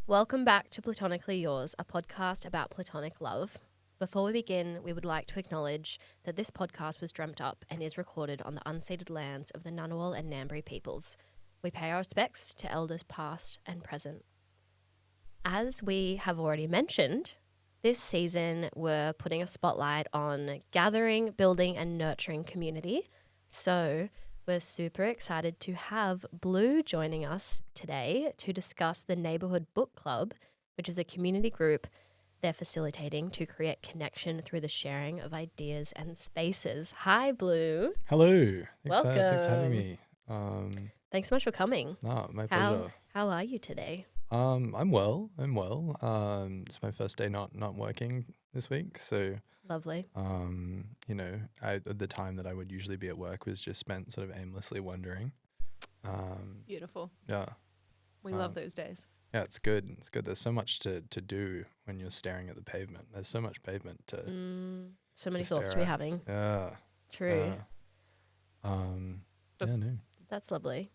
Welcome back to Platonically Yours, a podcast about platonic love. Before we begin, we would like to acknowledge that this podcast was dreamt up and is recorded on the unceded lands of the Ngunnawal and Ngambri peoples. We pay our respects to elders past and present. As we have already mentioned, this season we're putting a spotlight on gathering, building and nurturing community. So we're super excited to have Blue joining us today to discuss the Neighbourhood Book Club, which is a community group they're facilitating to create connection through the sharing of ideas and spaces. Hi, Blue. Hello. Welcome. Thanks for having me. Thanks so much for coming. No, my pleasure. How are you today? I'm well. It's my first day not working this week, so Lovely. the time that I would usually be at work was just spent sort of aimlessly wandering. Beautiful. Yeah. We love those days. Yeah, it's good. It's good. There's so much to do when you're staring at the pavement. There's so much pavement to So many to thoughts to stare be at. having. Yeah. True. No. That's lovely.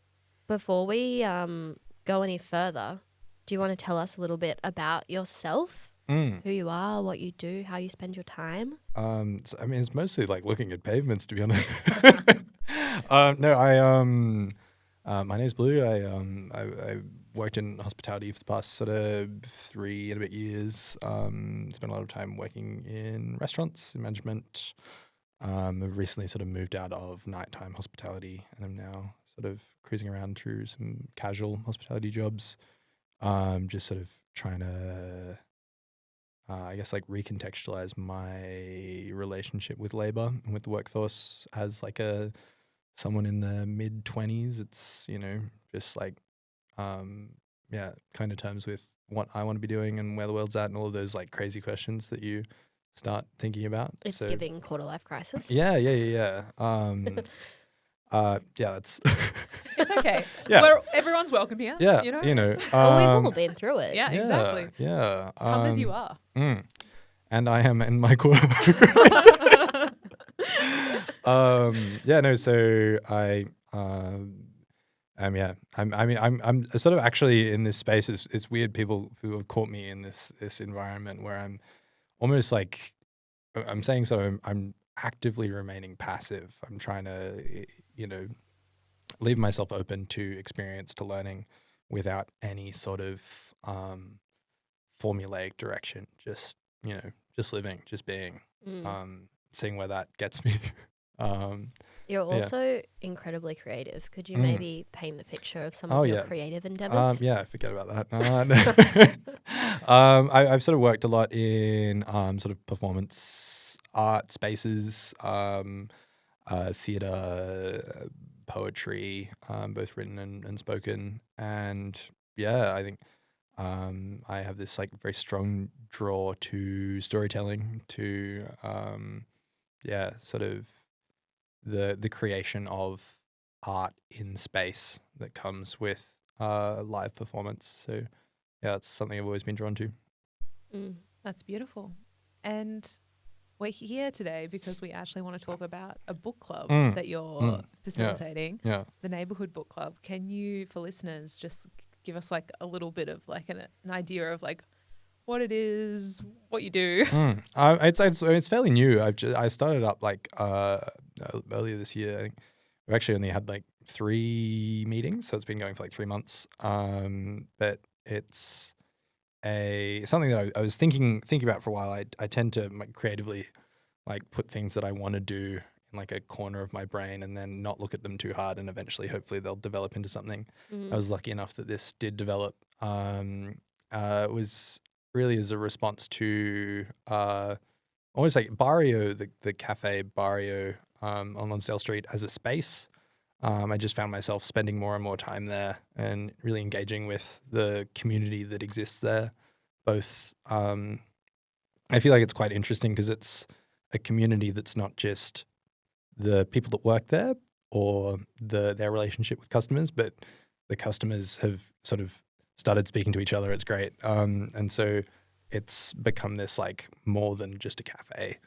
Before we go any further, do you want to tell us a little bit about yourself? Who you are, what you do, how you spend your time? It's mostly like looking at pavements, to be honest. My name's Blue. I worked in hospitality for the past sort of 3 and a bit years. Spent a lot of time working in restaurants, in management. I've recently sort of moved out of nighttime hospitality and I'm now sort of cruising around through some casual hospitality jobs. Just sort of trying to, recontextualize my relationship with labor and with the workforce as like someone in the mid-20s. It's, just like, kind of terms with what I want to be doing and where the world's at and all of those like crazy questions that you start thinking about. It's giving quarter-life crisis. Yeah. It's It's okay. Yeah. Everyone's welcome here. Yeah, You know? Well, we've all been through it. Yeah, exactly. Yeah. Come as you are. And I am in my quarter. So I'm sort of actually in this space. It's weird, people who have caught me in this environment where I'm almost like, I'm saying sort of I'm actively remaining passive. I'm trying to, leave myself open to experience, to learning without any sort of formulaic direction. Just, just living, just being, seeing where that gets me. You're also incredibly creative. Could you maybe paint the picture of some of your creative endeavors? Forget about that. I've sort of worked a lot in sort of performance art spaces, theatre, poetry, both written and spoken. And I think I have this like very strong draw to storytelling, to sort of the creation of art in space that comes with live performance. So it's something I've always been drawn to. That's beautiful. And we're here today because we actually want to talk about a book club that you're facilitating, the Neighbourhood Book Club. Can you, for listeners, just give us like a little bit of like an idea of like what it is, what you do? It's fairly new. I started up like earlier this year. I think we've actually only had like 3 meetings, so it's been going for like 3 months. But it's something that I was thinking about for a while. I tend to like creatively like put things that I want to do in like a corner of my brain and then not look at them too hard, and eventually hopefully they'll develop into something. I was lucky enough that this did develop. It was really as a response to almost like Barrio, the cafe Barrio on Lonsdale Street as a space. I just found myself spending more and more time there and really engaging with the community that exists there. Both, I feel like it's quite interesting because it's a community that's not just the people that work there or their relationship with customers, but the customers have sort of started speaking to each other. It's great. And so it's become this like more than just a cafe,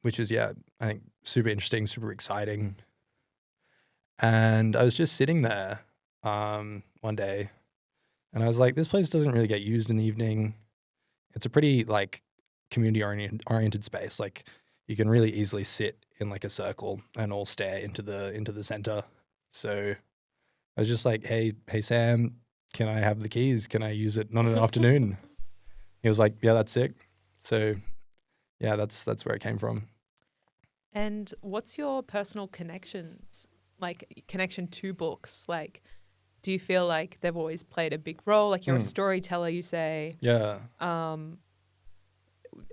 which is, I think super interesting, super exciting. And I was just sitting there one day And I was like, this place doesn't really get used in the evening. It's a pretty like community oriented space. Like you can really easily sit in like a circle and all stare into the center. So I was just like, hey Sam, can I have the keys? Can I use it on an afternoon? He was like, yeah, that's sick. So yeah, that's where it came from. And what's your personal connections, like connection to books? Like, do you feel like they've always played a big role? Like you're a storyteller, you say. Yeah.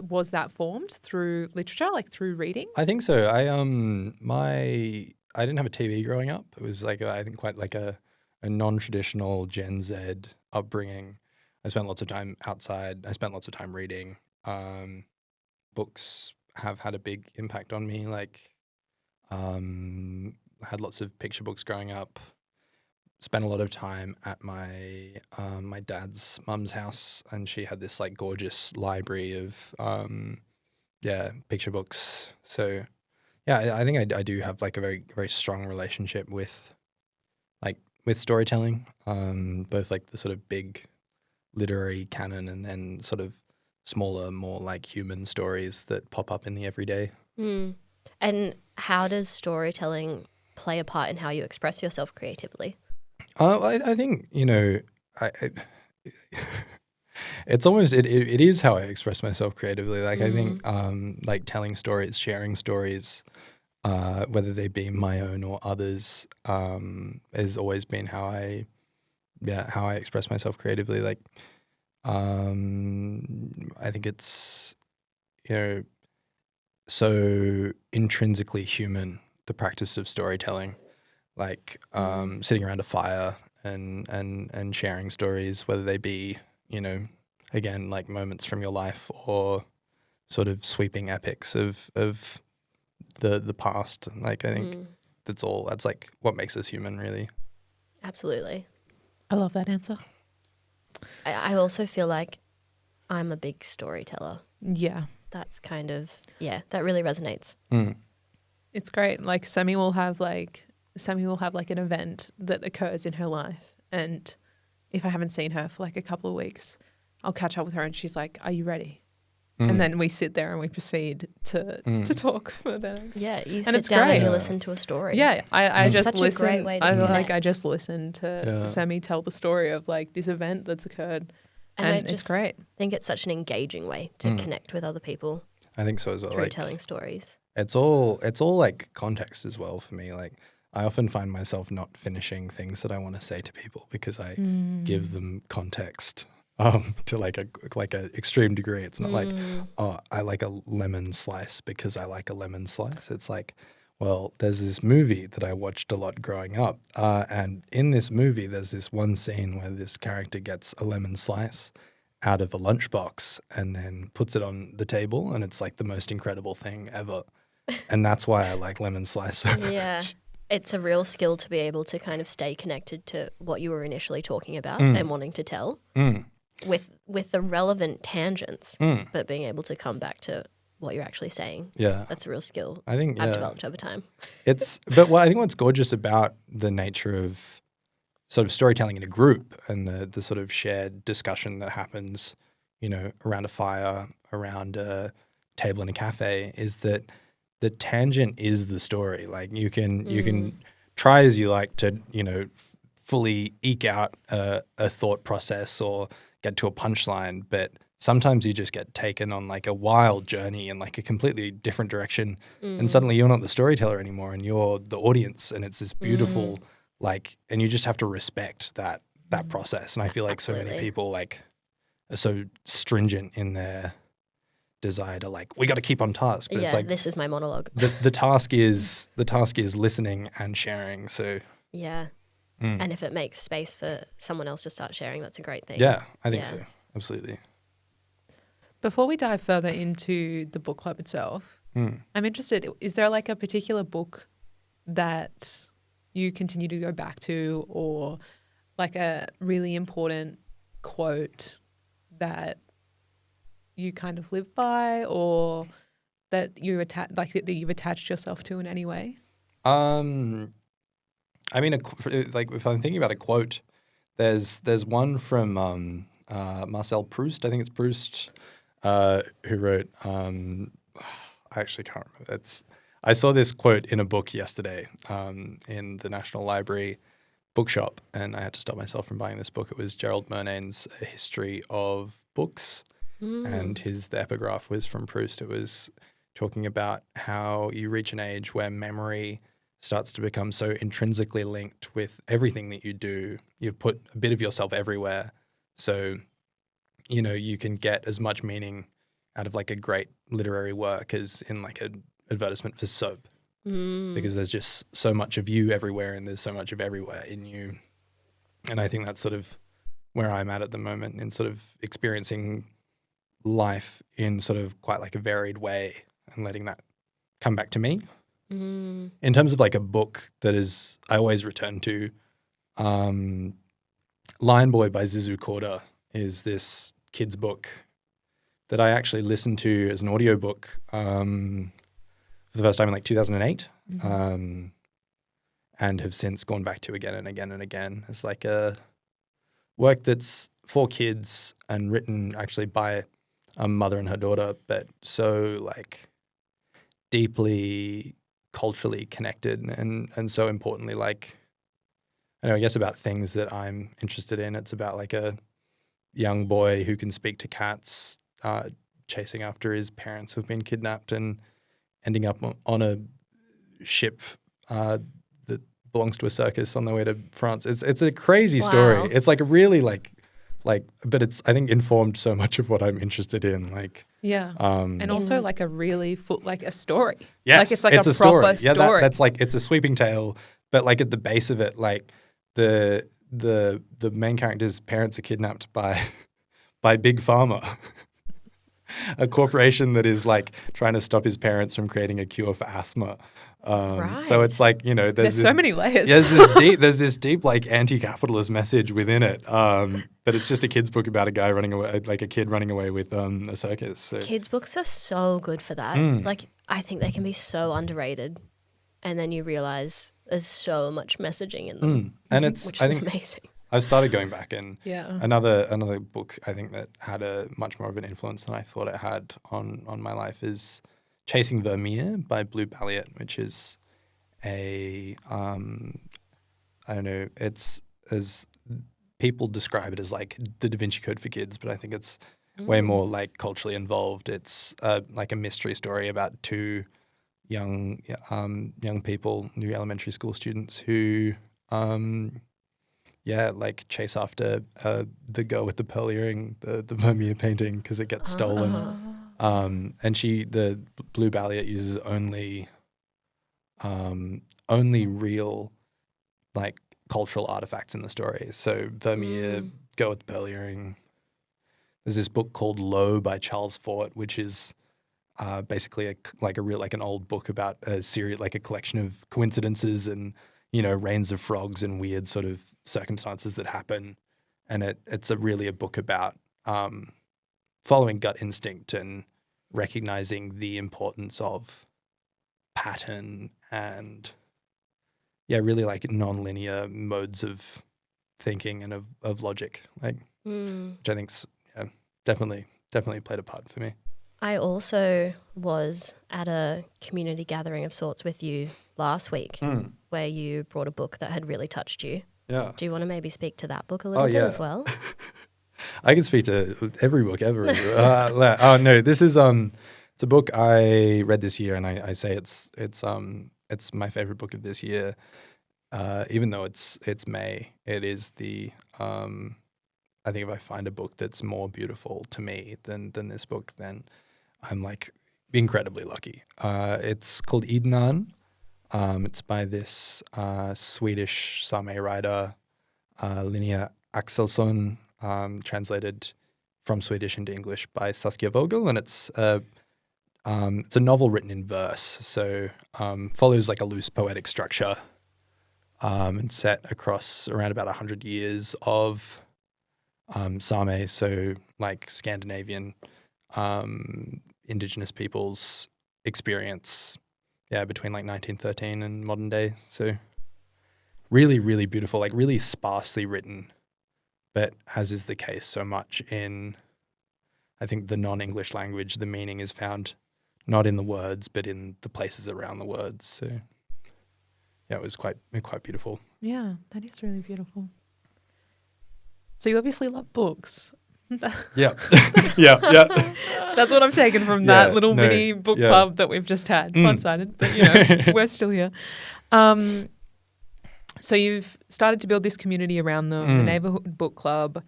Was that formed through literature, like through reading? I think so. I didn't have a TV growing up. It was like I think quite like a non-traditional Gen Z upbringing. I spent lots of time outside. I spent lots of time reading. Books have had a big impact on me. Like, had lots of picture books growing up. Spent a lot of time at my my dad's mum's house, and she had this like gorgeous library of picture books. So yeah, I think I do have like a very very strong relationship with storytelling, both like the sort of big literary canon and then sort of smaller, more like human stories that pop up in the everyday. And how does storytelling play a part in how you express yourself creatively? I think, it's almost, it is how I express myself creatively. Like I think like telling stories, sharing stories, whether they be my own or others, has always been how I express myself creatively. Like, I think it's, so intrinsically human, the practice of storytelling, like sitting around a fire and sharing stories, whether they be, again, like moments from your life or sort of sweeping epics of the past. Like I think that's like what makes us human, really. Absolutely. I love that answer. I also feel like I'm a big storyteller. Yeah. That's kind of, that really resonates. It's great. Like Sami will have like an event that occurs in her life, and if I haven't seen her for like a couple of weeks, I'll catch up with her and she's like, "Are you ready?" And then we sit there and we proceed to talk for minutes. Yeah, you and sit it's down great. and you listen to a story. Yeah, I just such listen. a great way to connect. I just listen to Sami tell the story of like this event that's occurred, and it's great. I think it's such an engaging way to connect with other people. I think so as well. Through like, telling stories. It's all like context as well for me. Like I often find myself not finishing things that I want to say to people because I give them context to like a extreme degree. It's not like, oh, I like a lemon slice because I like a lemon slice. It's like, well, there's this movie that I watched a lot growing up, and in this movie there's this one scene where this character gets a lemon slice out of a lunchbox and then puts it on the table, and it's like the most incredible thing ever. And that's why I like lemon slice so much. Yeah. It's a real skill to be able to kind of stay connected to what you were initially talking about and wanting to tell with the relevant tangents, but being able to come back to what you're actually saying. Yeah. That's a real skill I think I've developed over time. But I think what's gorgeous about the nature of sort of storytelling in a group and the sort of shared discussion that happens, around a fire, around a table in a cafe is that the tangent is the story. Like you can try as you like to, fully eke out a thought process or get to a punchline, but sometimes you just get taken on like a wild journey in like a completely different direction, and suddenly you're not the storyteller anymore, and you're the audience, and it's this beautiful and you just have to respect that process. And I feel like so many people like are so stringent in their desire to like, we got to keep on task. But it's like, this is my monologue. The task is listening and sharing. So yeah, and if it makes space for someone else to start sharing, that's a great thing. Yeah, I think so. Absolutely. Before we dive further into the book club itself, I'm interested. Is there like a particular book that you continue to go back to, or like a really important quote that you kind of live by, or that you that you've attached yourself to in any way? I mean, like if I'm thinking about a quote There's one from Marcel Proust. I think it's Proust, who wrote. I actually can't remember. I saw this quote in a book yesterday in the National Library bookshop, and I had to stop myself from buying this book. It was Gerald Murnane's A History of Books, and the epigraph was from Proust. It was talking about how you reach an age where memory starts to become so intrinsically linked with everything that you do. You've put a bit of yourself everywhere. So, you can get as much meaning out of like a great literary work as in like an advertisement for soap. Because there's just so much of you everywhere and there's so much of everywhere in you. And I think that's sort of where I'm at the moment in sort of experiencing life in sort of quite like a varied way and letting that come back to me. In terms of like a book that I always return to, Lion Boy by Zizu Korda is this kid's book that I actually listened to as an audiobook for the first time in like 2008 and have since gone back to again and again and again. It's like a work that's for kids and written actually by a mother and her daughter, but so like deeply culturally connected and so importantly, like, I guess about things that I'm interested in. It's about like a young boy who can speak to cats, chasing after his parents who've been kidnapped and ending up on a ship that belongs to a circus on the way to France. It's a crazy story. It's like a really like, but it's I think informed so much of what I'm interested in. Like and also like a really like a story. Yes, like it's like it's a story. proper Yeah, story. that's like it's a sweeping tale, but like at the base of it, like the main character's parents are kidnapped by Big Pharma. A corporation that is like trying to stop his parents from creating a cure for asthma. So it's like, there's so many layers. There's this deep like anti-capitalist message within it. But it's just a kid's book about a guy running away, like a kid running away with a circus. So. Kids' books are so good for that. Like, I think they can be so underrated. And then you realize there's so much messaging in them. And it's, which is amazing. I've started going back and another book I think that had a much more of an influence than I thought it had on my life is Chasing Vermeer by Blue Balliet, which is I don't know, it's as people describe it as like the Da Vinci Code for kids, but I think it's way more like culturally involved. It's like a mystery story about two young people, new elementary school students who like chase after the girl with the pearl earring, the Vermeer painting, because it gets stolen. And the Blue Balliet uses only real like cultural artifacts in the story. So Vermeer, girl with the pearl earring. There's this book called Low by Charles Fort, which is basically an old book about a series, like a collection of coincidences and rains of frogs and weird sort of circumstances that happen, and it's really a book about following gut instinct and recognizing the importance of pattern and really like non-linear modes of thinking and of logic, like which I think's definitely played a part for me. I also was at a community gathering of sorts with you last week where you brought a book that had really touched you. Yeah. Do you want to maybe speak to that book a little bit as well? I can speak to every book ever. No, this is it's a book I read this year, and I say it's my favorite book of this year. Even though it's May, it is the I think if I find a book that's more beautiful to me than this book, then I'm like incredibly lucky. It's called Idnan. It's by this Swedish Sami writer, Linnea Axelsson, translated from Swedish into English by Saskia Vogel, and it's a novel written in verse, so follows like a loose poetic structure, and set across around about 100 years of Sami, so like Scandinavian indigenous peoples' experience, between like 1913 and modern day. So really, really beautiful, like really sparsely written, But as is the case so much in, I think, the non-English language, the meaning is found not in the words, but in the places around the words. So, yeah, it was quite beautiful. Yeah, that is really beautiful. So you obviously love books. Yeah. yeah. That's what I'm taking from that little mini book club that we've just had. One-sided, but we're still here. So you've started to build this community around the neighborhood book club.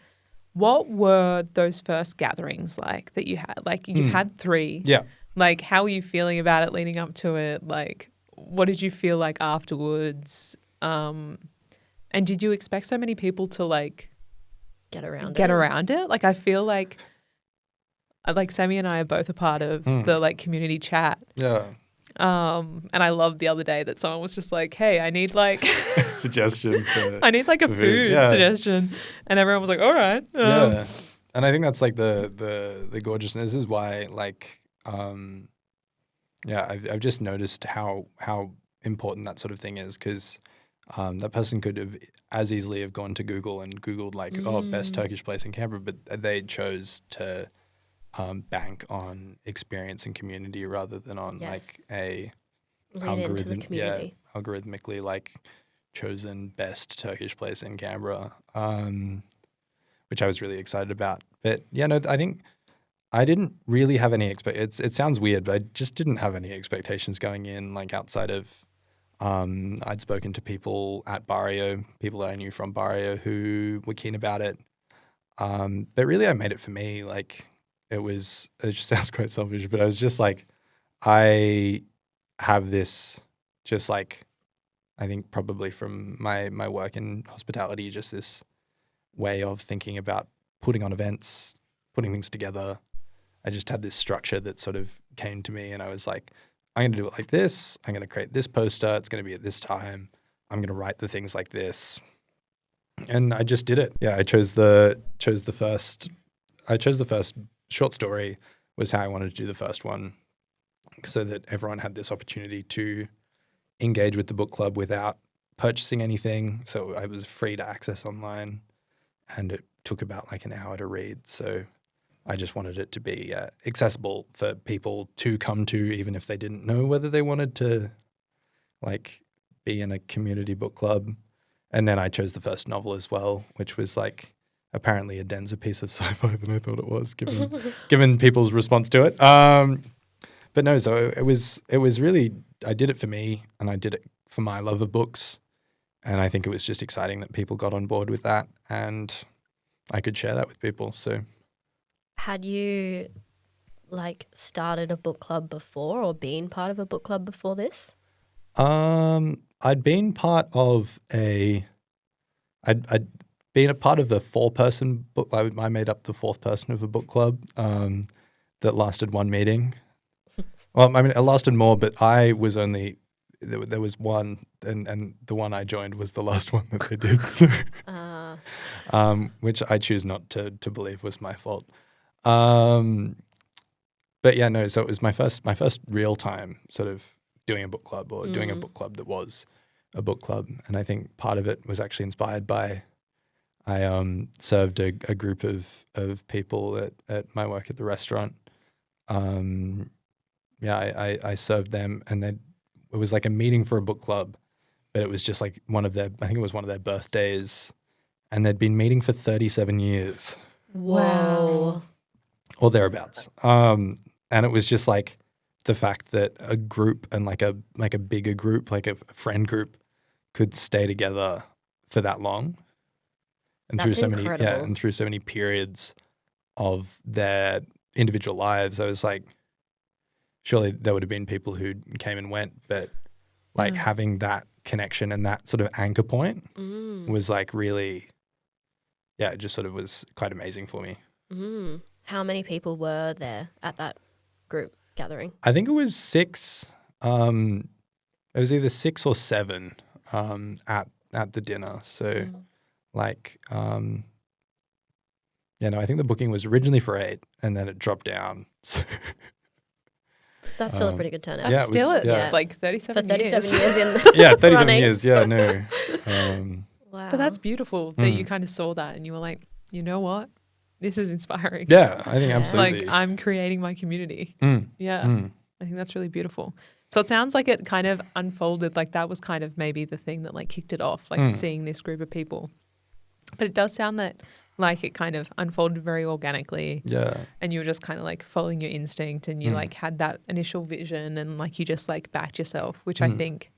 What were those first gatherings like that you had? Like you've had 3. Yeah. Like how were you feeling about it leading up to it? Like what did you feel like afterwards? And did you expect so many people to like get around it? Like I feel like Sami and I are both a part of the like community chat. Yeah. And I loved the other day that someone was just like, hey, I need like suggestion. I need like a food suggestion. And everyone was like, all right. Yeah. And I think that's like the gorgeousness. This is why like, I've just noticed how important that sort of thing is, because that person could have as easily have gone to Google and Googled like, best Turkish place in Canberra, but they chose to bank on experience and community rather than on like a algorithmically like chosen best Turkish place in Canberra, which I was really excited about. But I think I didn't really have any it sounds weird, but I just didn't have any expectations going in, like outside of I'd spoken to people at Barrio, people that I knew from Barrio who were keen about it. But really I made it for me. Like it just sounds quite selfish, but I was just like, I have this just like, I think probably from my work in hospitality, just this way of thinking about putting on events, putting things together. I just had this structure that sort of came to me and I was like, I'm going to do it like this. I'm going to create this poster. It's going to be at this time. I'm going to write the things like this. And I just did it. Yeah, I chose the first short story was how I wanted to do the first one, so that everyone had this opportunity to engage with the book club without purchasing anything. So I was free to access online and it took about like an hour to read. So I just wanted it to be accessible for people to come to, even if they didn't know whether they wanted to like be in a community book club. And then I chose the first novel as well, which was like apparently a denser piece of sci-fi than I thought it was, given people's response to it. But no, so it was really, I did it for me and I did it for my love of books. And I think it was just exciting that people got on board with that and I could share that with people. So had you like started a book club before or been part of a book club before this? I'd been part of I'd been a part of a 4-person book. I made up the 4th person of a book club that lasted 1 meeting. Well, I mean, it lasted more, but I was only there was one, and the one I joined was the last one that they did. So, which I choose not to believe was my fault. But yeah, no. So it was my first real time sort of doing a book club or doing a book club that was a book club, and I think part of it was actually inspired by I served a group of people at my work at the restaurant. I served them, and it was like a meeting for a book club, but it was just like I think it was one of their birthdays, and they'd been meeting for 37 years. Whoa. Or thereabouts. And it was just like the fact that a group and like a bigger group, like a friend group, could stay together for that long. And That's through incredible. through so many periods of their individual lives, I was like, surely there would have been people who came and went, but like having that connection and that sort of anchor point was like really, it just sort of was quite amazing for me. How many people were there at that group gathering? I think it was 6. It was either 6 or 7 at the dinner. So I think the booking was originally for 8 and then it dropped down. So that's still a pretty good turnout. That's still like 37 for 37 years in 37 years. Yeah, no. Wow. But that's beautiful that you kind of saw that and you were like, you know what? This is inspiring. Yeah, I think absolutely. Like I'm creating my community. Mm. Yeah. Mm. I think that's really beautiful. So it sounds like it kind of unfolded, like that was kind of maybe the thing that like kicked it off, like seeing this group of people. But it does sound that like it kind of unfolded very organically. Yeah. And you were just kind of like following your instinct and you like had that initial vision and like you just like backed yourself, which I think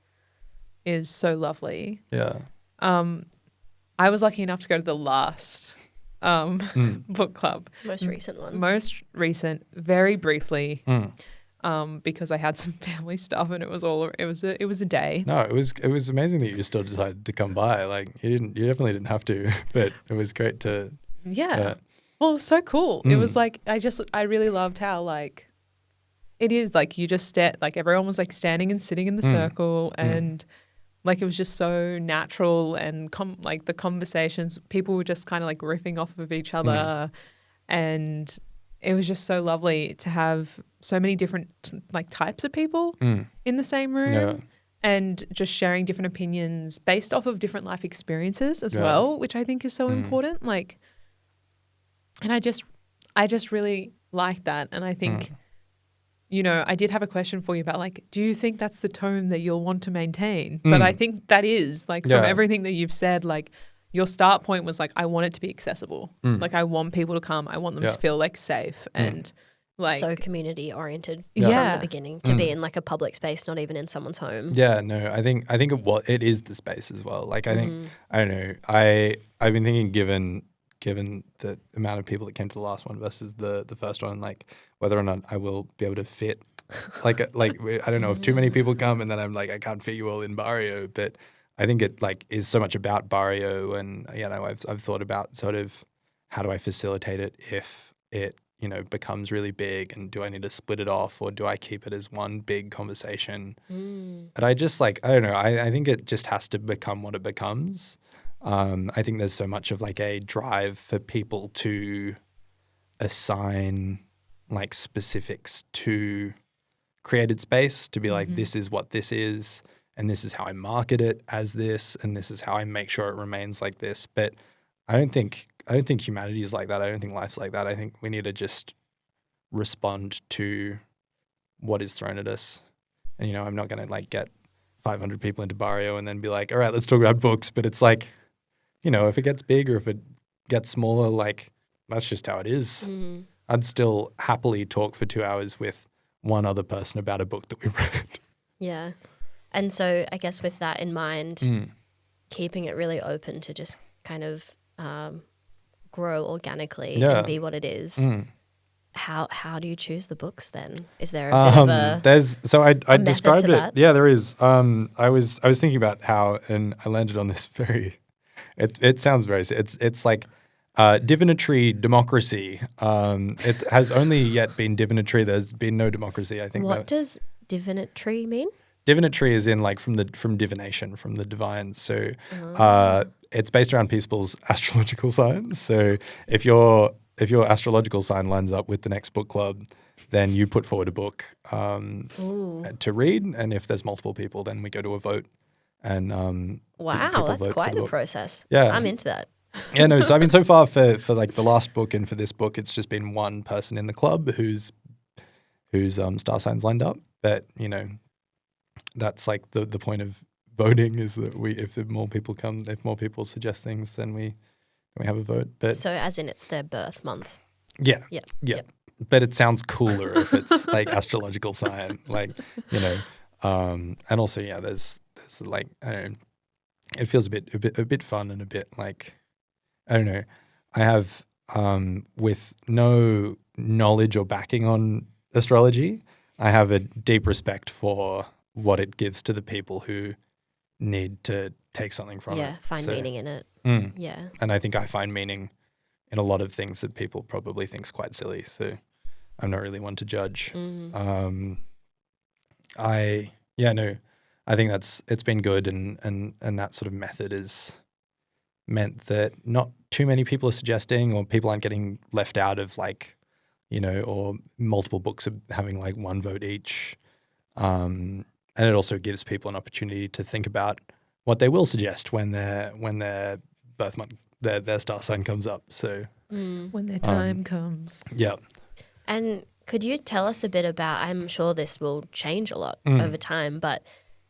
is so lovely. Yeah. I was lucky enough to go to the last book club. Most recent one. Most recent, very briefly, because I had some family stuff and it was a day. No, it was amazing that you still decided to come by. Like you definitely didn't have to, but it was great to. Yeah. Well, it was so cool. It was like I really loved how like it is like you just like everyone was like standing and sitting in the circle and. Like it was just so natural and like the conversations, people were just kind of like riffing off of each other and it was just so lovely to have so many different like types of people in the same room and just sharing different opinions based off of different life experiences as well, which I think is so important. Like, and I just really like that. And I think, you know, I did have a question for you about like, do you think that's the tone that you'll want to maintain? But I think that is like from everything that you've said, like your start point was like, I want it to be accessible. Like I want people to come. I want them to feel like safe and like. So community oriented from Yeah. the beginning to be in like a public space, not even in someone's home. Yeah, no, I think it is the space as well. Like I think, I don't know, I've been thinking given the amount of people that came to the last one versus the first one, like whether or not I will be able to fit, like I don't know if too many people come and then I'm like I can't fit you all in Barrio, but I think it like is so much about Barrio and you know I've thought about sort of how do I facilitate it if it you know becomes really big and do I need to split it off or do I keep it as one big conversation? But I just like I don't know I think it just has to become what it becomes. I think there's so much of like a drive for people to assign like specifics to created space to be like, this is what this is, and this is how I market it as this, and this is how I make sure it remains like this. But I don't think humanity is like that. I don't think life's like that. I think we need to just respond to what is thrown at us. And, you know, I'm not going to like get 500 people into Barrio and then be like, all right, let's talk about books. But it's like, you know, if it gets big or if it gets smaller, like that's just how it is. I'd still happily talk for 2 hours with one other person about a book that we've read. Yeah. And so I guess with that in mind, keeping it really open to just kind of grow organically and be what it is. How do you choose the books then? Is there a bit of a I described it. that? Yeah, there is. I was thinking about how, and I landed on this very. It sounds very. It's like divinatory democracy. It has only yet been divinatory. There's been no democracy. I think. What does divinatory mean? Divinatory is in like from divination, from the divine. So it's based around people's astrological signs. So if your astrological sign lines up with the next book club, then you put forward a book to read. And if there's multiple people, then we go to a vote. And wow, that's quite a process. Yeah, I'm into that. Yeah, no. So I mean, so far for like the last book and for this book, it's just been one person in the club whose star signs lined up. But you know, that's like the point of voting is that if more people come, if more people suggest things, then we have a vote. But so as in it's their birth month. Yeah. Yep. Yep. But it sounds cooler if it's like astrological sign, like you know, and also yeah, there's like I don't know, it feels a bit fun and a bit like I don't know. I have with no knowledge or backing on astrology, I have a deep respect for what it gives to the people who need to take something from it. Yeah, find meaning in it. Yeah. And I think I find meaning in a lot of things that people probably think's quite silly. So I'm not really one to judge. I think it's been good and that sort of method has meant that not too many people are suggesting or people aren't getting left out of like, you know, or multiple books are having like one vote each. And it also gives people an opportunity to think about what they will suggest when their birth their star sign comes up. So when their time comes. Yeah. And could you tell us a bit about, I'm sure this will change a lot over time, but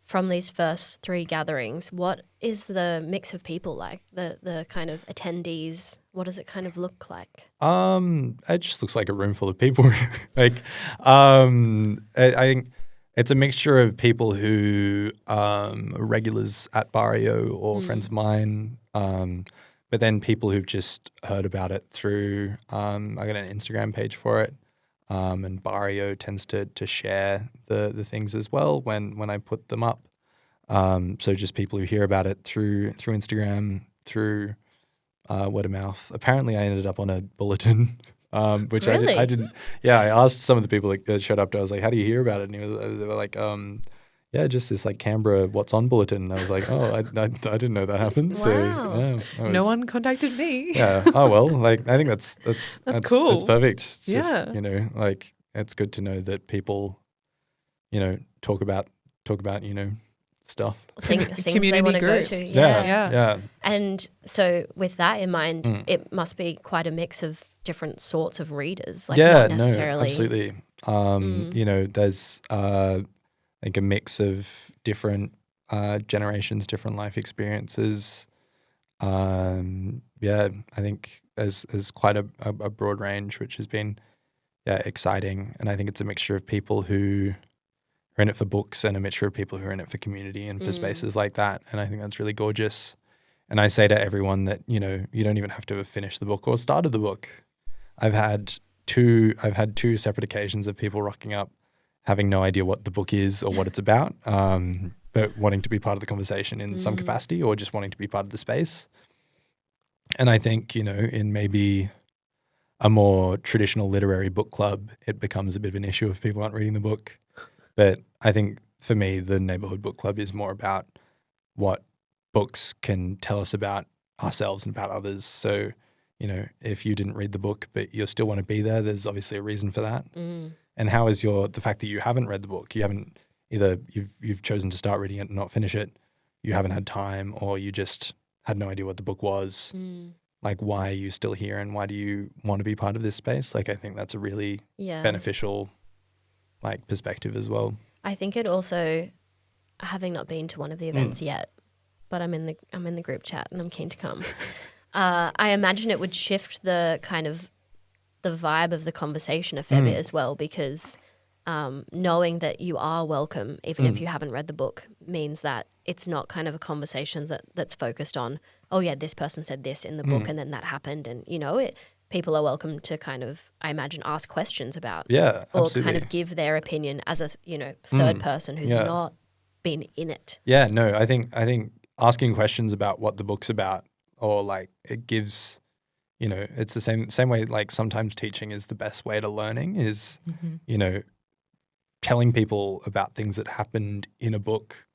from these first 3 gatherings, what is the mix of people like? The kind of attendees, what does it kind of look like? It just looks like a room full of people. Like, I think it's a mixture of people who are regulars at Barrio or friends of mine, but then people who've just heard about it through, I got an Instagram page for it, and Barrio tends to share the things as well when I put them up. So just people who hear about it through Instagram, through word of mouth. Apparently, I ended up on a bulletin, which Really? I didn't. Yeah, I asked some of the people that showed up. I was like, "How do you hear about it?" And they were like, "Yeah, just this like Canberra what's on bulletin." And I was like, "Oh, I didn't know that happened." Wow. So yeah, No one contacted me. Yeah. Oh well, like I think that's cool. It's perfect. It's Yeah. just, like it's good to know that people, talk about stuff. Things Community they want to go group. to. Yeah. And so with that in mind, it must be quite a mix of different sorts of readers, like not necessarily. No, absolutely. There's like a mix of different generations, different life experiences. I think there's quite a broad range, which has been exciting. And I think it's a mixture of people who are in it for books and a mixture of people who are in it for community and for spaces like that. And I think that's really gorgeous. And I say to everyone that, you don't even have to have finished the book or started the book. I've had two separate occasions of people rocking up, having no idea what the book is or what it's about, but wanting to be part of the conversation in some capacity or just wanting to be part of the space. And I think, in maybe a more traditional literary book club, it becomes a bit of an issue if people aren't reading the book. But I think for me, the neighborhood book club is more about what books can tell us about ourselves and about others. So, if you didn't read the book, but you still want to be there, there's obviously a reason for that. And how is the fact that you haven't read the book, you haven't either you've chosen to start reading it and not finish it, you haven't had time, or you just had no idea what the book was. Like, why are you still here and why do you want to be part of this space? Like, I think that's a really beneficial perspective as well. I think it also, having not been to one of the events yet, but I'm in the group chat and I'm keen to come. I imagine it would shift the kind of the vibe of the conversation a fair bit as well, because knowing that you are welcome, even if you haven't read the book, means that it's not kind of a conversation that's focused on, oh yeah, this person said this in the book and then that happened, and people are welcome to kind of, I imagine, ask questions about, or absolutely. kind of give their opinion as a third person who's not been in it. Yeah, no, I think asking questions about what the book's about, or it gives, it's the same way. Like, sometimes teaching is the best way to learning is, telling people about things that happened in a book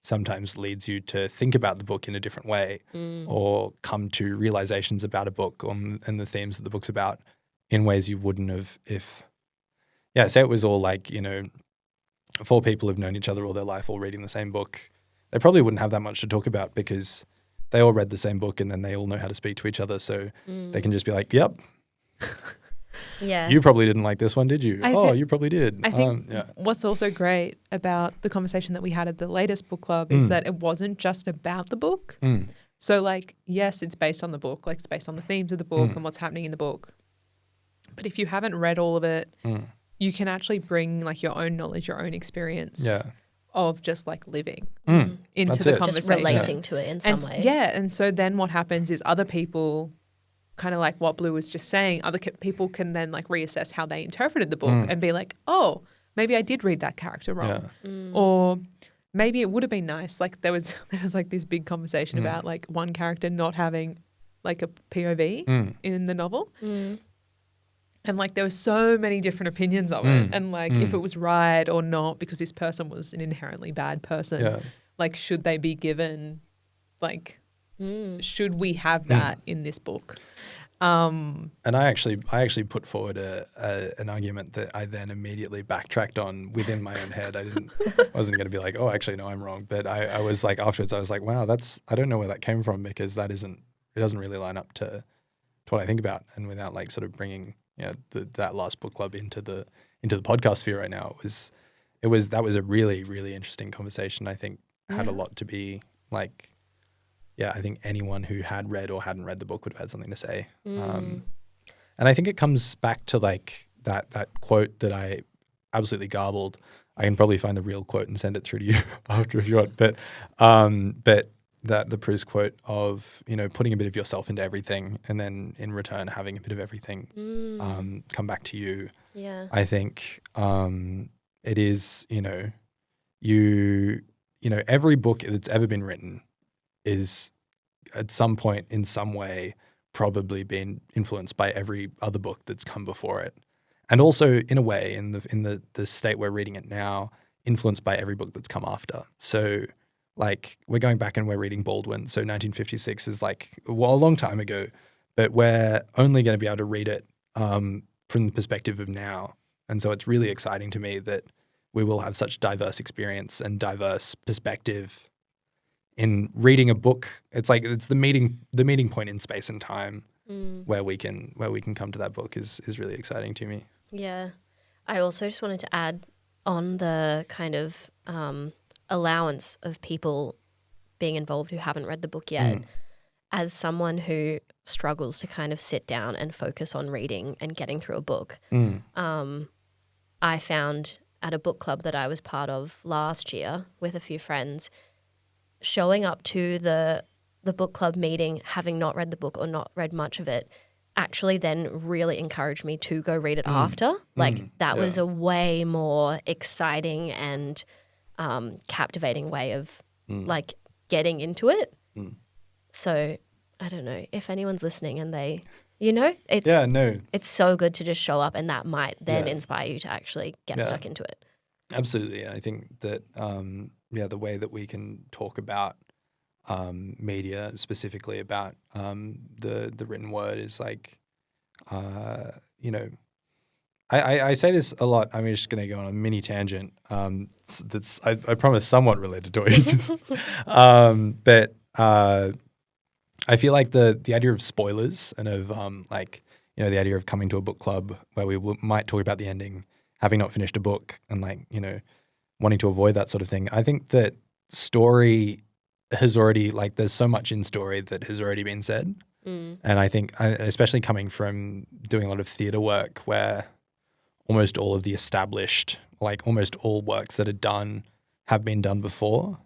sometimes leads you to think about the book in a different way, or come to realizations about a book and the themes that the book's about in ways you wouldn't have if, say it was all 4 people who've known each other all their life, all reading the same book. They probably wouldn't have that much to talk about because they all read the same book and then they all know how to speak to each other. So they can just be like, yep. Yeah. You probably didn't like this one, did you? You probably did. I think what's also great about the conversation that we had at the latest book club is that it wasn't just about the book. So yes, it's based on the book, it's based on the themes of the book and what's happening in the book. But if you haven't read all of it, you can actually bring your own knowledge, your own experience of just living into the conversation. Just relating to it in some way. Yeah. And so then what happens is other people, kind of like what Blue was just saying, other people can then reassess how they interpreted the book and be like, oh, maybe I did read that character wrong. Or maybe it would have been nice. There was this big conversation about one character not having a POV in the novel. And there were so many different opinions of it. And if it was right or not, because this person was an inherently bad person, should they be given, should we have that in this book? And I actually put forward an argument that I then immediately backtracked on within my own head. I wasn't going to be oh, actually, no, I'm wrong. But I was afterwards, I was wow, I don't know where that came from, because that isn't doesn't really line up to what I think about. And without like sort of bringing that last book club into the podcast sphere right now, that was a really, really interesting conversation. I think had a lot to be like, I think anyone who had read or hadn't read the book would have had something to say. And I think it comes back to like that quote that I absolutely garbled. I can probably find the real quote and send it through to you after if you want. But that the Proust quote of, putting a bit of yourself into everything and then in return having a bit of everything come back to you. Yeah. I think it is, every book that's ever been written is at some point in some way probably been influenced by every other book that's come before it. And also in a way, in the state we're reading it now, influenced by every book that's come after. So like we're going back and we're reading Baldwin. So 1956 is like, a long time ago, but we're only going to be able to read it from the perspective of now. And so it's really exciting to me that we will have such diverse experience and diverse perspective in reading a book. It's like it's the meeting point in space and time where we can come to that book is really exciting to me. Yeah. I also just wanted to add on the kind of allowance of people being involved who haven't read the book yet. As someone who struggles to kind of sit down and focus on reading and getting through a book, I found at a book club that I was part of last year with a few friends, showing up to the book club meeting, having not read the book or not read much of it, actually then really encouraged me to go read it after. Like that was a way more exciting and captivating way of like getting into it. So I don't know if anyone's listening and they, it's so good to just show up, and that might then inspire you to actually get stuck into it. Absolutely. I think that, the way that we can talk about media, specifically about the written word is like, I say this a lot. I'm just going to go on a mini tangent that's I promise somewhat related to it. But I feel like the idea of spoilers and of the idea of coming to a book club where we might talk about the ending, having not finished a book, and wanting to avoid that sort of thing. I think that story has already there's so much in story that has already been said, and I think especially coming from doing a lot of theatre work where almost all of the established, almost all works that are done have been done before.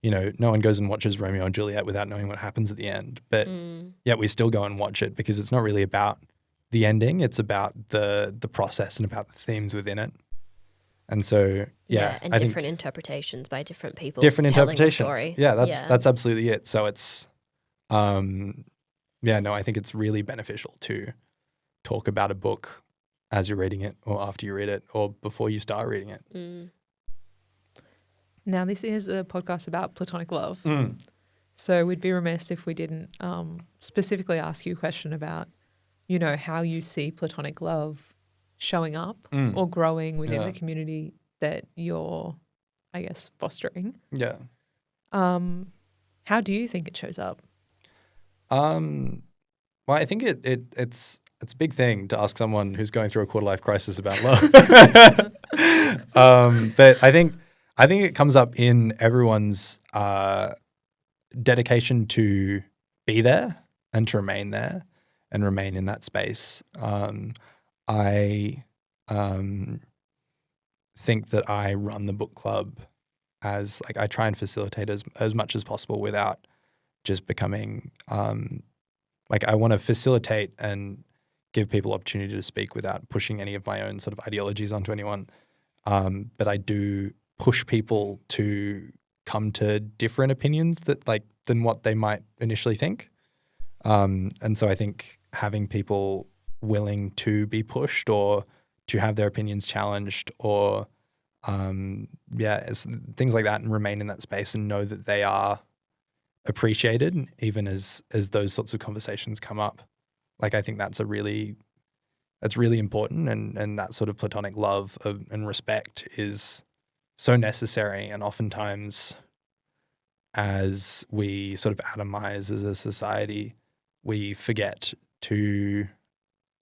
No one goes and watches Romeo and Juliet without knowing what happens at the end. But yet we still go and watch it because it's not really about the ending. It's about the process and about the themes within it. And so, and I different think interpretations by different people. Different telling interpretations. The story. Yeah, that's absolutely it. So it's, I think it's really beneficial to talk about a book as you're reading it or after you read it or before you start reading it. Now, this is a podcast about platonic love. So we'd be remiss if we didn't specifically ask you a question about, how you see platonic love showing up or growing within the community that you're, I guess, fostering. Yeah. How do you think it shows up? Well, I think it's a big thing to ask someone who's going through a quarter life crisis about love. But I think it comes up in everyone's dedication to be there and to remain there and remain in that space. I think that I run the book club as I try and facilitate as much as possible without just becoming I want to facilitate and give people opportunity to speak without pushing any of my own sort of ideologies onto anyone. But I do push people to come to different opinions than what they might initially think. And so I think having people willing to be pushed or to have their opinions challenged or things like that, and remain in that space and know that they are appreciated even as those sorts of conversations come up. I think that's really important, and that sort of platonic love and respect is so necessary. And oftentimes as we sort of atomize as a society, we forget to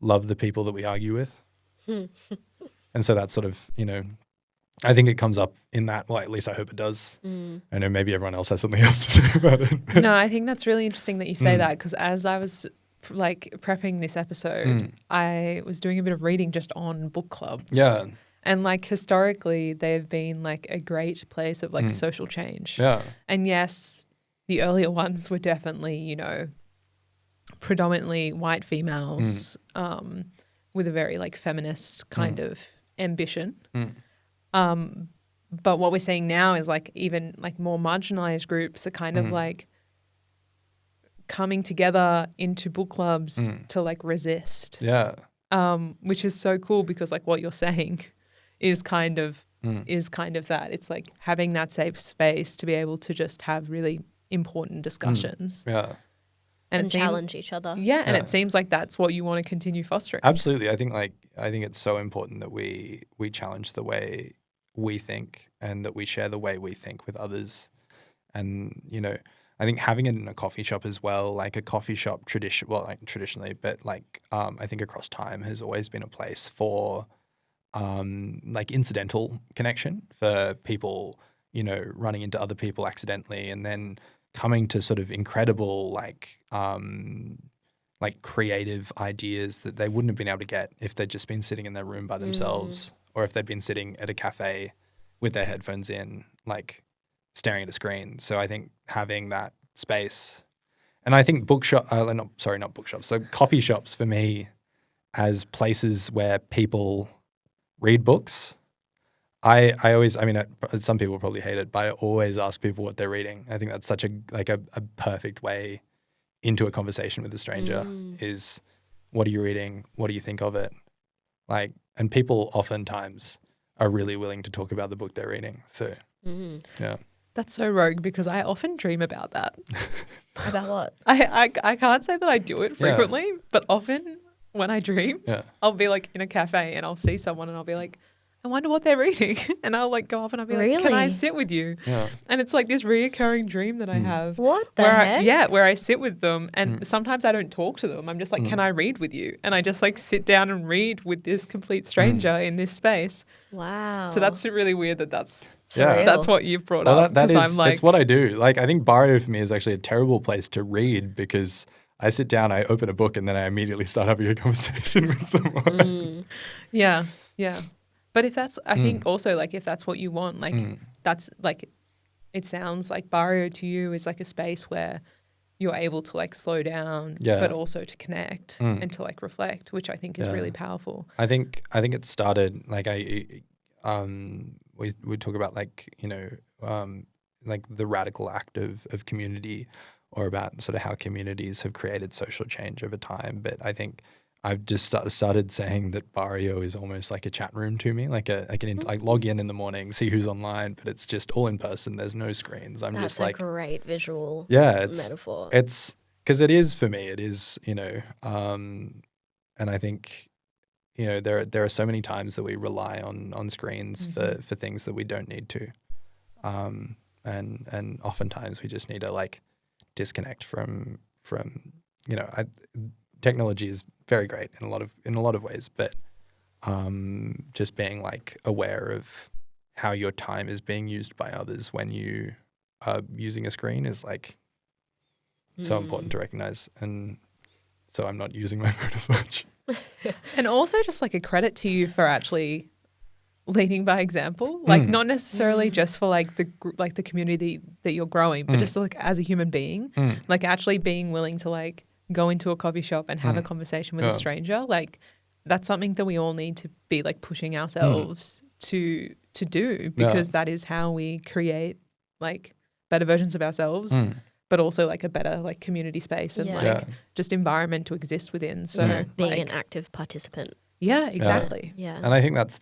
love the people that we argue with. And so that's sort of, I think it comes up in that, well, at least I hope it does. I know maybe everyone else has something else to say about it. No, I think that's really interesting that you say that, because as I was prepping this episode, I was doing a bit of reading just on book clubs. Yeah. And historically, they've been a great place of social change. Yeah. And yes, the earlier ones were definitely, predominantly white females with a very feminist kind of ambition. But what we're seeing now is even more marginalized groups are kind of coming together into book clubs to resist. Yeah. Which is so cool, because what you're saying is kind of that. It's having that safe space to be able to just have really important discussions. Yeah. And challenge each other. Yeah, and it seems like that's what you want to continue fostering. Absolutely. I think it's so important that we challenge the way we think and that we share the way we think with others. And, I think having it in a coffee shop as well, a coffee shop traditionally, but I think across time has always been a place for incidental connection, for people, running into other people accidentally and then coming to sort of incredible creative ideas that they wouldn't have been able to get if they'd just been sitting in their room by themselves, or if they'd been sitting at a cafe with their headphones in, staring at a screen. So I think having that space, and I think not bookshops, so coffee shops for me as places where people read books. I always, some people probably hate it, but I always ask people what they're reading. I think that's such a perfect way into a conversation with a stranger is, what are you reading? What do you think of it? And people oftentimes are really willing to talk about the book they're reading. So, yeah. That's so rogue, because I often dream about that. About what? I can't say that I do it frequently, but often when I dream, I'll be in a cafe and I'll see someone and I'll be like, I wonder what they're reading. And I'll go up and I'll be like, can I sit with you? Yeah. And it's this reoccurring dream that I have. What the heck? Where I sit with them, and sometimes I don't talk to them. I'm just can I read with you? And I just sit down and read with this complete stranger in this space. Wow. So that's really weird that's surreal. That's what you've brought up. That is, it's what I do. I think Barrio for me is actually a terrible place to read, because I sit down, I open a book, and then I immediately start having a conversation with someone. Yeah. But if that's, I think also if that's what you want, that's it sounds like Barrio to you is a space where you're able to slow down, but also to connect and to reflect, which I think is really powerful. I think it started we talk about the radical act of community, or about sort of how communities have created social change over time. But I think I've just started saying that Barrio is almost like a chat room to me, like log in the morning, see who's online, but it's just all in person. There's no screens. That's a great visual metaphor. It's because it is for me. It is, and I think, there are so many times that we rely on screens for things that we don't need to, and oftentimes we just need to disconnect from technology is very great in a lot of ways, but just being aware of how your time is being used by others when you are using a screen is so important to recognize. And so I'm not using my phone as much. And also just a credit to you for actually leading by example, not necessarily just for the community that you're growing, but just as a human being, actually being willing to go into a coffee shop and have a conversation with a stranger. That's something that we all need to be pushing ourselves to do, because that is how we create better versions of ourselves, but also a better community space and just environment to exist within. So being an active participant. Yeah, exactly. Yeah. And I think that's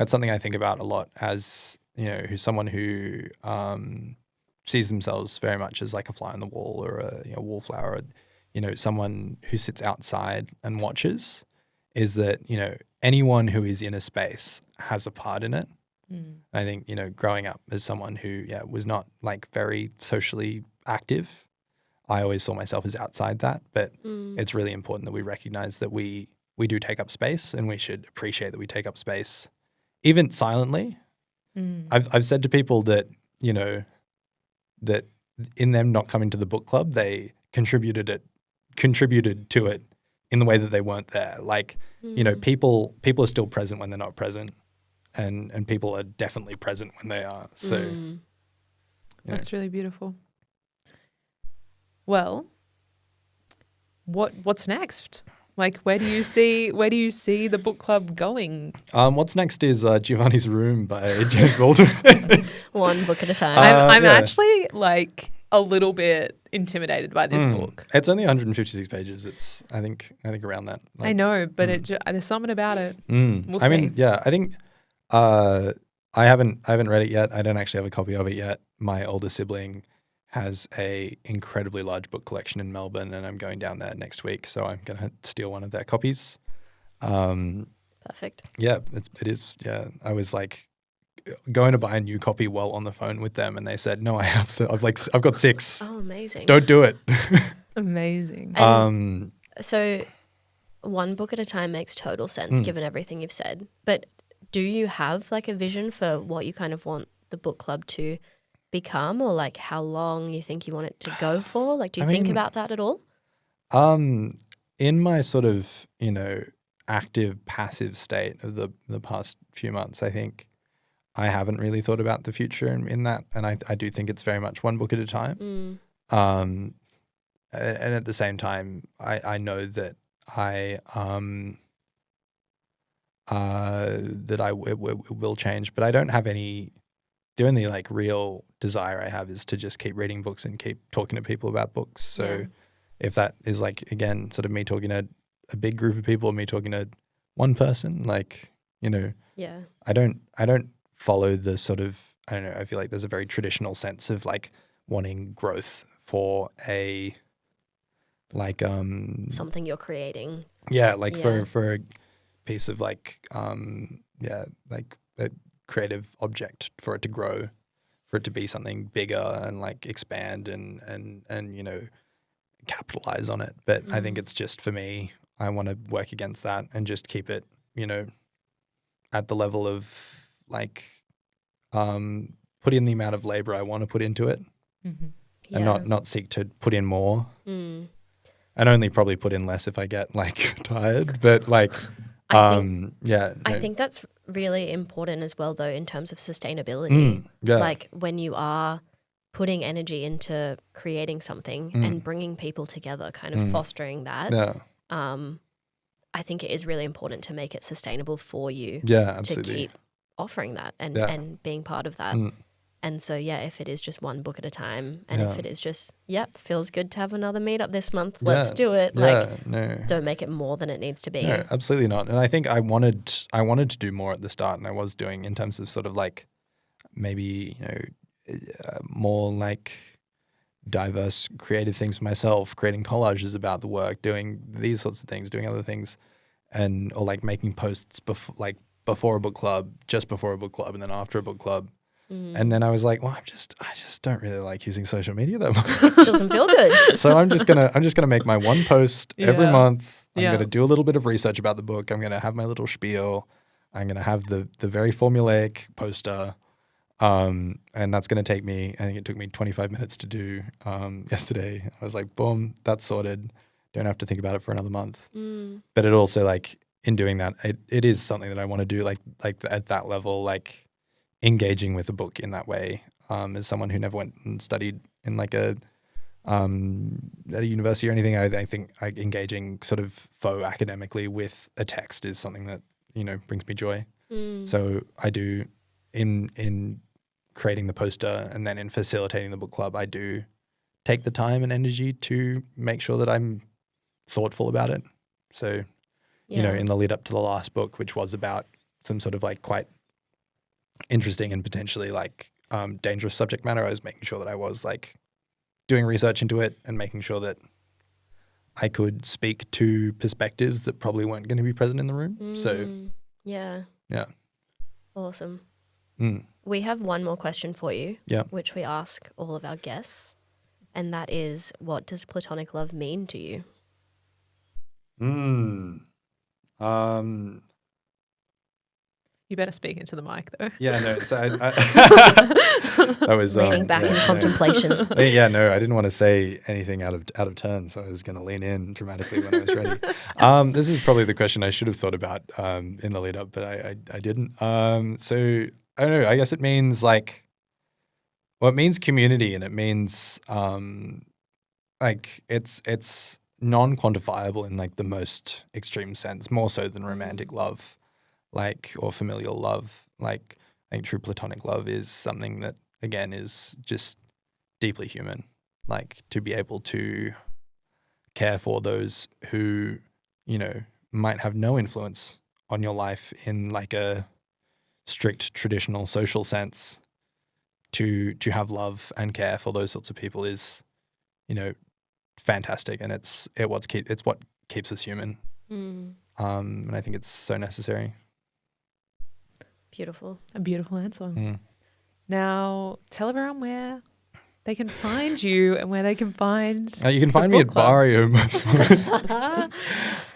something I think about a lot as, who's someone who sees themselves very much as a fly on the wall, or a wallflower, or, someone who sits outside and watches, is that, anyone who is in a space has a part in it. I think, growing up as someone who, was not very socially active, I always saw myself as outside that, but it's really important that we recognize that we do take up space, and we should appreciate that we take up space, even silently. I've said to people that, you know, that in them not coming to the book club, they contributed to it in the way that they weren't there. Like, you know, people are still present when they're not present, and people are definitely present when they are. So that's really beautiful. Well, what's next? Like, where do you see the book club going? What's next is Giovanni's Room by James Baldwin. One book at a time. I'm actually like a little bit intimidated by this book. It's only 156 pages. It's I think around that. Like, I know, but there's something about it. We'll see. I mean, yeah, I think I haven't read it yet. I don't actually have a copy of it yet. My older sibling has a incredibly large book collection in Melbourne, and I'm going down there next week, so I'm going to steal one of their copies. Perfect. Yeah, it is. Yeah, I was like going to buy a new copy while on the phone with them, and they said, "No, I've got 6. Oh, amazing! Don't do it." Amazing. So, one book at a time makes total sense given everything you've said. But do you have like a vision for what you kind of want the book club to become, or like how long you think you want it to go for? Like, do you think about that at all? In my sort of, you know, active passive state of the past few months, I think I haven't really thought about the future in that, and I do think it's very much one book at a time. And at the same time, I know that it will change, but I don't have any. The only like real desire I have is to just keep reading books and keep talking to people about books. So if that is like, again, sort of me talking to a big group of people, or me talking to one person, like, you know, I don't follow the sort of, I don't know, I feel like there's a very traditional sense of like wanting growth for a like something you're creating. Yeah, like for a piece of like like a creative object, for it to grow, for it to be something bigger and like expand and you know, capitalize on it. But I think it's just, for me, I want to work against that and just keep it, you know, at the level of like put in the amount of labor I want to put into it, and not seek to put in more, and only probably put in less if I get like tired. But like I think that's really important as well, though, in terms of sustainability. Like when you are putting energy into creating something and bringing people together, kind of fostering that. I think it is really important to make it sustainable for you. To keep offering that and being part of that. And so, if it is just one book at a time, and if it is just, feels good to have another meetup this month, let's do it. Don't make it more than it needs to be. No, absolutely not. And I think I wanted to do more at the start, and I was doing, in terms of sort of like maybe, you know, more like diverse creative things for myself, creating collages about the work, doing these sorts of things, doing other things, or like making posts before a book club, just before a book club, and then after a book club. And then I was like, well, I just don't really like using social media that much. Doesn't feel good. So I'm just gonna make my one post every month. I'm gonna do a little bit of research about the book. I'm gonna have my little spiel. I'm gonna have the very formulaic poster. And that's gonna take me, I think it took me 25 minutes to do yesterday. I was like, boom, that's sorted. Don't have to think about it for another month. But it also, like, in doing that, it is something that I want to do, like at that level, like engaging with a book in that way. As someone who never went and studied in like at a university or anything, I think engaging sort of faux academically with a text is something that, you know, brings me joy. So I do, in creating the poster and then in facilitating the book club, I do take the time and energy to make sure that I'm thoughtful about it. So, you know, in the lead up to the last book, which was about some sort of like quite interesting and potentially like dangerous subject matter, I was making sure that I was like doing research into it and making sure that I could speak to perspectives that probably weren't going to be present in the room. So yeah, awesome. Mm. We have one more question for you, Yeah. which we ask all of our guests, and that is, what does platonic love mean to you? You better speak into the mic, though. Yeah, no. So I was leaning back in contemplation. No, I didn't want to say anything out of turn, so I was going to lean in dramatically when I was ready. This is probably the question I should have thought about in the lead up, but I didn't. So I don't know. I guess it means it means community, and it means it's non-quantifiable in like the most extreme sense, more so than romantic love. Or familial love. I think true platonic love is something that, again, is just deeply human. To be able to care for those who, might have no influence on your life in a strict traditional social sense. To have love and care for those sorts of people is, fantastic, and it's what keeps us human. And I think it's so necessary. Beautiful. A beautiful answer. Now, tell everyone where they can find you and where they can find you can find me at Barrio most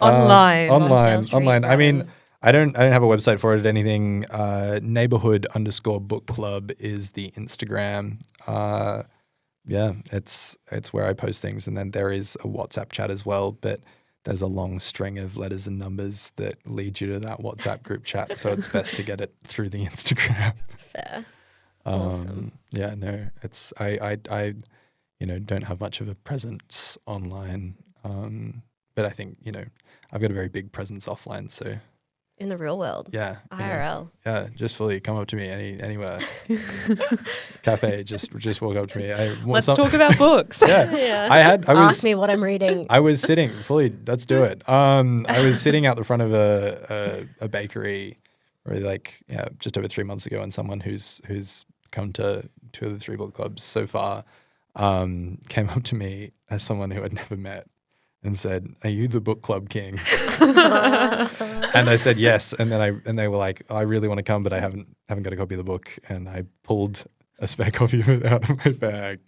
online. I mean, I don't have a website for it or anything. Neighborhood_book club is the Instagram. It's where I post things, and then there is a WhatsApp chat as well, but there's a long string of letters and numbers that lead you to that WhatsApp group chat, so it's best to get it through the Instagram. Fair. Awesome. Yeah, no, it's I don't have much of a presence online, but I think I've got a very big presence offline. So in the real world, yeah, IRL, just fully come up to me anywhere, cafe, just walk up to me. Let's talk about books. Yeah. Ask me what I'm reading. I was sitting let's do it. I was sitting out the front of a bakery, really just over 3 months ago, and someone who's come to 2 of the 3 book clubs so far came up to me as someone who I'd never met and said, "Are you the book club king?" And I said yes, and they were like, "I really want to come, but I haven't got a copy of the book." And I pulled a spare copy of it out of my bag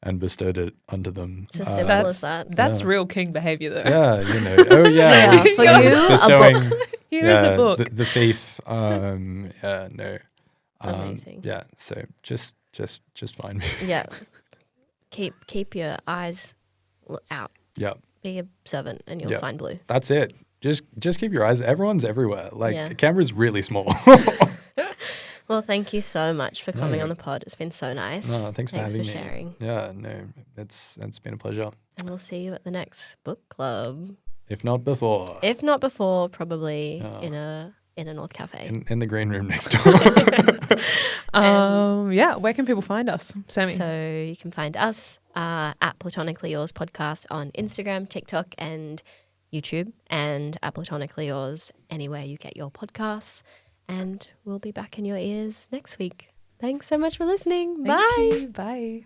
and bestowed it unto them. It's as simple as that. That's real king behavior, though. Yeah, Oh yeah. For you, bestowing, a book. Here's a book. The thief. No. Amazing. Yeah. So just find me. Yeah. Keep your eyes out. Yeah. Be a servant, and you'll find blue. That's it. Just keep your eyes. Everyone's everywhere. Canberra's really small. Well, thank you so much for coming on the pod. It's been so nice. No, thanks for having me. Sharing. Yeah, no, it's been a pleasure. And we'll see you at the next book club. If not before. Probably in a North Cafe. In the green room next door. Where can people find us, Sami? So you can find us at Platonically Yours podcast on Instagram, TikTok, and YouTube, and at Platonically Yours anywhere you get your podcasts. And we'll be back in your ears next week. Thanks so much for listeing. Thank you. Bye.